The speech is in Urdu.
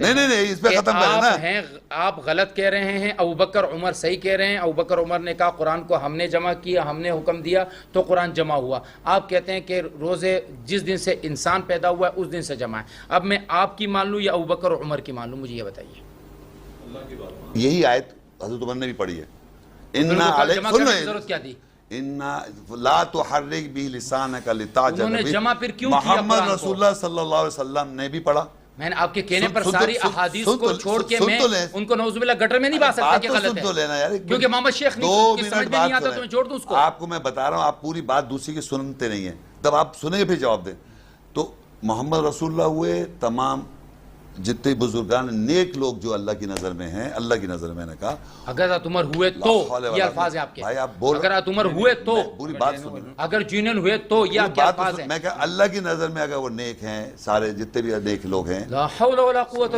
کرتے ہیں نہیں اس پہ ختم کریں نا. آپ غلط کہہ رہے ہیں، ابوبکر عمر صحیح کہہ رہے ہیں. ابوبکر عمر نے کہا قرآن کو ہم نے جمع کیا، ہم نے حکم دیا تو قرآن جمع ہوا. آپ کہتے ہیں کہ روزے جس دن سے انسان پیدا ہوا ہے اس دن سے جمع ہے. اب میں آپ کی مان لوں یا ابوبکر عمر کی مان لوں؟ مجھے یہ بتائیے. یہی آیت حضرت عمر نے بھی پڑھی ہے. جمع کرنے کی ضرورت کیا تھی؟ لا تحرک بھی لسانک لتعجل انہوں نے بہ. جمع پھر کیوں کیا؟ محمد رسول اللہ صلی اللہ علیہ وسلم نے بھی پڑھا. میں نے آپ کے کہنے پر ساری احادیث کو چھوڑ کے میں ان کو نعوذ باللہ گٹر میں نہیں با سکتا کہ غلط ہے کیونکہ محمد شیخ نہیں سمجھ میں نہیں آتا تو میں چھوڑ دوں اس کو. آپ کو میں بتا رہا ہوں، آپ پوری بات دوسری کی سنتے نہیں ہیں. تب آپ سنیں گے پھر جواب دیں. تو محمد رسول اللہ ہوئے، تمام جتنے بزرگان نیک لوگ جو اللہ کی نظر میں ہیں، اللہ کی نظر میں نے کہا. اگر حضرت عمر ہوئے تو یہ الفاظ ہیں آپ کے. اگر حضرت عمر ہوئے تو پوری بات سنیں. اگر جنرل ہوئے تو یہ کیا الفاظ ہیں؟ میں کہا اللہ کی نظر میں اگر وہ نیک ہیں، سارے جتنے بھی نیک لوگ ہیں. لا حول ولا قوت